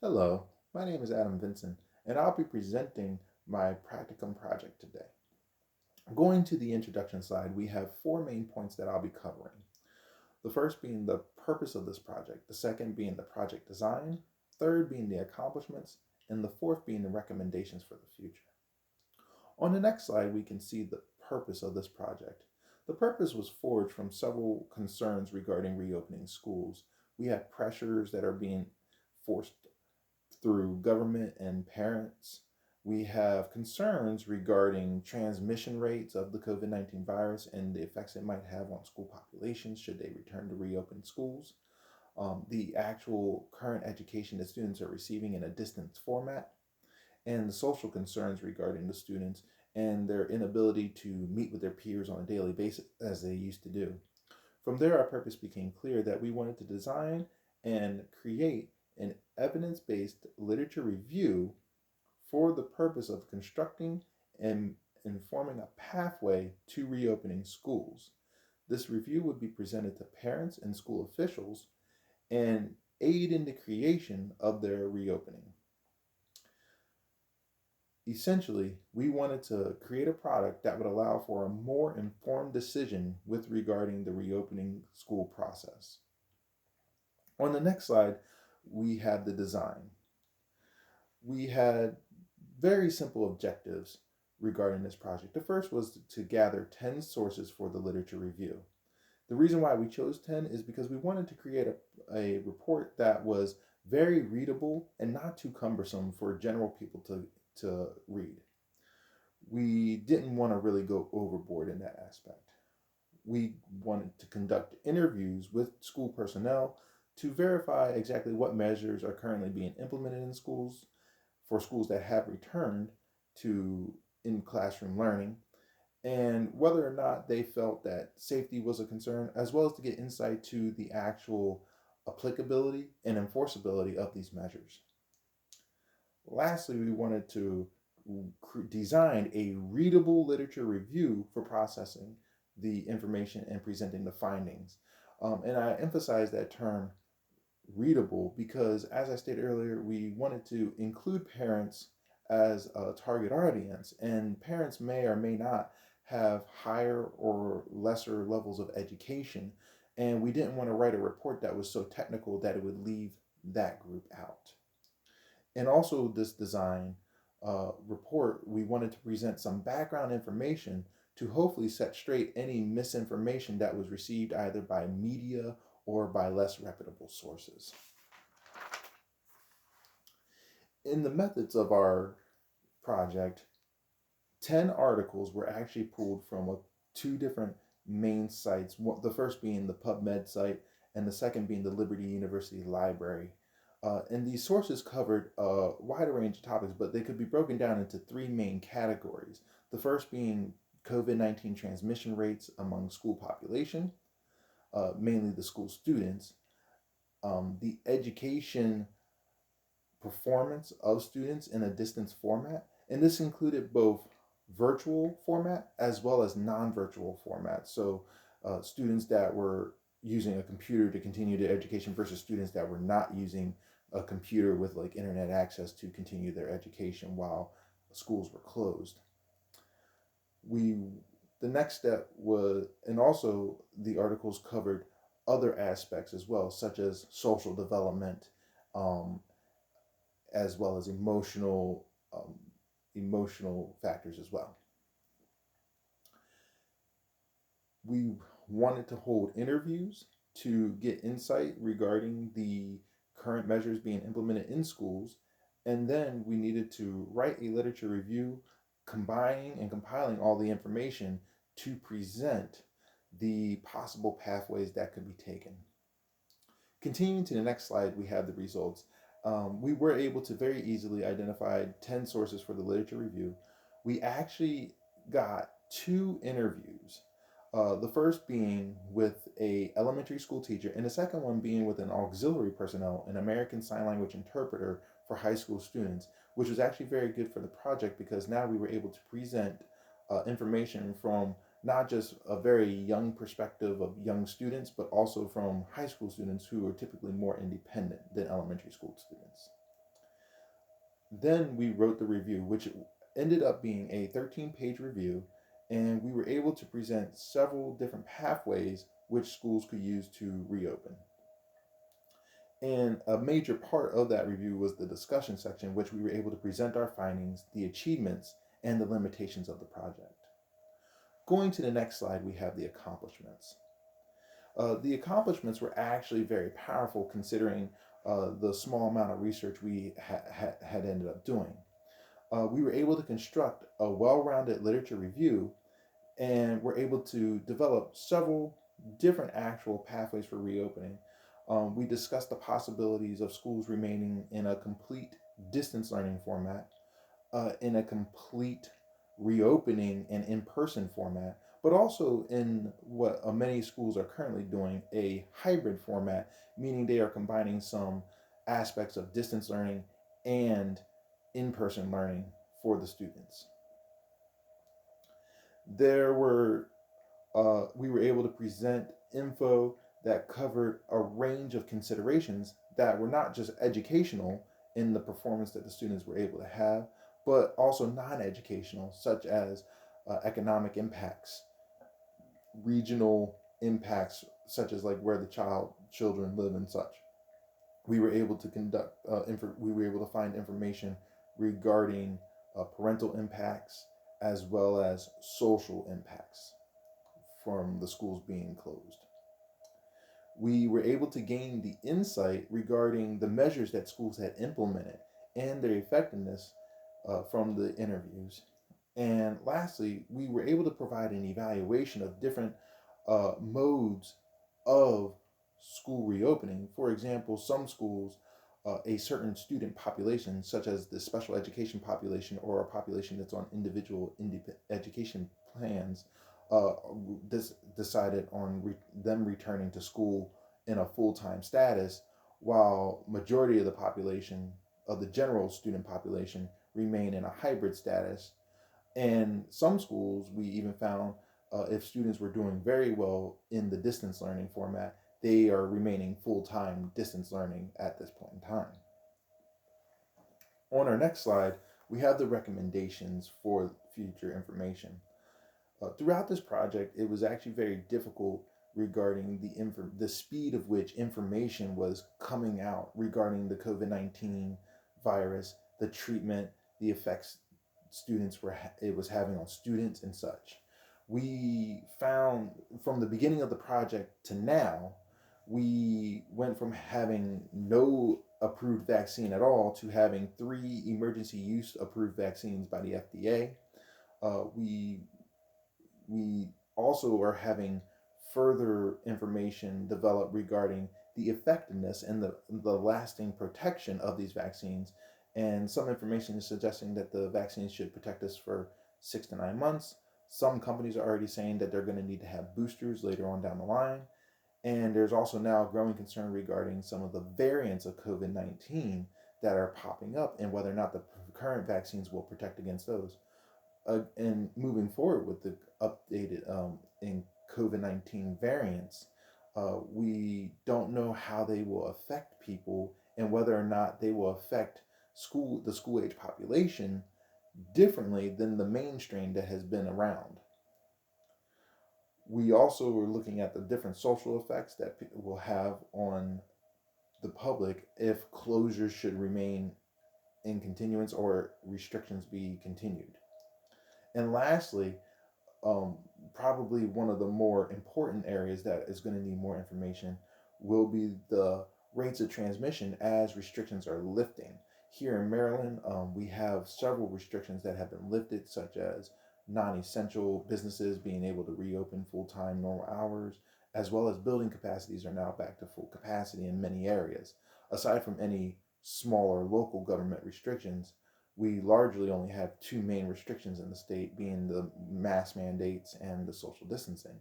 Hello, my name is Adam Vinson, and I'll be presenting my Practicum project today. Going to the introduction slide, we have four main points that I'll be covering. The first being the purpose of this project, the second being the project design, third being the accomplishments, and the fourth being the recommendations for the future. On the next slide, we can see the purpose of this project. The purpose was forged from several concerns regarding reopening schools. We have pressures that are being forced through government and parents. We have concerns regarding transmission rates of the COVID-19 virus and the effects it might have on school populations should they return to reopen schools. The actual current education that students are receiving in a distance format, and the social concerns regarding the students and their inability to meet with their peers on a daily basis as they used to do. From there, our purpose became clear that we wanted to design and create an evidence based literature review for the purpose of constructing and informing a pathway to reopening schools. This review would be presented to parents and school officials and aid in the creation of their reopening. Essentially, we wanted to create a product that would allow for a more informed decision with regarding the reopening school process. On the next slide, we have the design. We had very simple objectives regarding this project. The first was to gather 10 sources for the literature review. The reason why we chose 10 is because we wanted to create a report that was very readable and not too cumbersome for general people to read. We didn't want to really go overboard in that aspect. We wanted to conduct interviews with school personnel to verify exactly what measures are currently being implemented in schools for schools that have returned to in classroom learning, and whether or not they felt that safety was a concern, as well as to get insight to the actual applicability and enforceability of these measures. Lastly, we wanted to design a readable literature review for processing the information and presenting the findings. And I emphasize that term readable because, as I stated earlier, we wanted to include parents as a target audience, and parents may or may not have higher or lesser levels of education, and we didn't want to write a report that was so technical that it would leave that group out. And also, this design report, we wanted to present some background information to hopefully set straight any misinformation that was received either by media or by less reputable sources. In the methods of our project, 10 articles were actually pulled from two different main sites, the first being the PubMed site and the second being the Liberty University Library. And these sources covered a wider range of topics, but they could be broken down into three main categories. The first being COVID-19 transmission rates among school population, mainly the school students, the education performance of students in a distance format, and this included both virtual format as well as non-virtual format. So students that were using a computer to continue their education versus students that were not using a computer with like internet access to continue their education while schools were closed. We the next step was, and also the articles covered other aspects as well, such as social development, um, as well as emotional factors as well. We wanted to hold interviews to get insight regarding the current measures being implemented in schools, and then we needed to write a literature review combining and compiling all the information to present the possible pathways that could be taken. Continuing to the next slide, we have the results. We were able to very easily identify 10 sources for the literature review. We actually got two interviews. The first being with a elementary school teacher, and the second one being with an auxiliary personnel, an American Sign Language interpreter for high school students, which was actually very good for the project because now we were able to present information from not just a very young perspective of young students, but also from high school students who are typically more independent than elementary school students. Then we wrote the review, which ended up being a 13-page review, and we were able to present several different pathways which schools could use to reopen. And a major part of that review was the discussion section, which we were able to present our findings, the achievements, and the limitations of the project. Going to the next slide, we have the accomplishments. The accomplishments were actually very powerful considering the small amount of research we had ended up doing. We were able to construct a well-rounded literature review and were able to develop several different actual pathways for reopening. We discussed the possibilities of schools remaining in a complete distance learning format, in a complete reopening and in-person format, but also in what many schools are currently doing, a hybrid format, meaning they are combining some aspects of distance learning and in-person learning for the students. There were We were able to present info that covered a range of considerations that were not just educational in the performance that the students were able to have, but also non-educational, such as economic impacts, regional impacts, such as like where the children live and such. We were able to we were able to find information regarding parental impacts as well as social impacts from the schools being closed. We were able to gain the insight regarding the measures that schools had implemented and their effectiveness from the interviews. And lastly, we were able to provide an evaluation of different modes of school reopening. For example, some schools, a certain student population, such as the special education population or a population that's on individual education plans, uh, decided on them returning to school in a full-time status, while majority of the population, of the general student population, remain in a hybrid status. And some schools, we even found if students were doing very well in the distance learning format, they are remaining full-time distance learning at this point in time. On our next slide, we have the recommendations for future information. Throughout this project, it was actually very difficult regarding the speed of which information was coming out regarding the COVID-19 virus, the treatment, the effects it was having on students and such. We found from the beginning of the project to now, we went from having no approved vaccine at all to having 3 emergency use approved vaccines by the FDA. We also are having further information developed regarding the effectiveness and the lasting protection of these vaccines. And some information is suggesting that the vaccines should protect us for 6 to 9 months. Some companies are already saying that they're going to need to have boosters later on down the line. And there's also now growing concern regarding some of the variants of COVID-19 that are popping up and whether or not the current vaccines will protect against those. And moving forward with the updated in COVID-19 variants, we don't know how they will affect people and whether or not they will affect the school age population differently than the mainstream that has been around. We also were looking at the different social effects that people will have on the public if closures should remain in continuance or restrictions be continued. And lastly, um, probably one of the more important areas that is going to need more information will be the rates of transmission as restrictions are lifting. Here in Maryland, we have several restrictions that have been lifted, such as non essential businesses being able to reopen full time normal hours, as well as building capacities are now back to full capacity in many areas. Aside from any smaller local government restrictions, we largely only have 2 main restrictions in the state, being the mask mandates and the social distancing.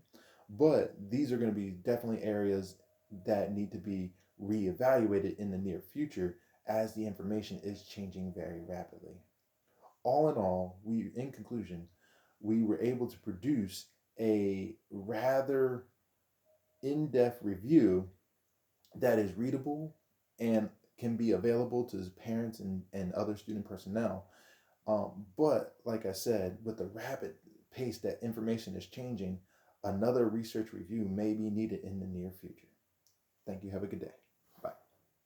But these are going to be definitely areas that need to be reevaluated in the near future as the information is changing very rapidly. All in all, in conclusion, we were able to produce a rather in-depth review that is readable and can be available to parents and other student personnel. But like I said, with the rapid pace that information is changing, another research review may be needed in the near future. Thank you. Have a good day.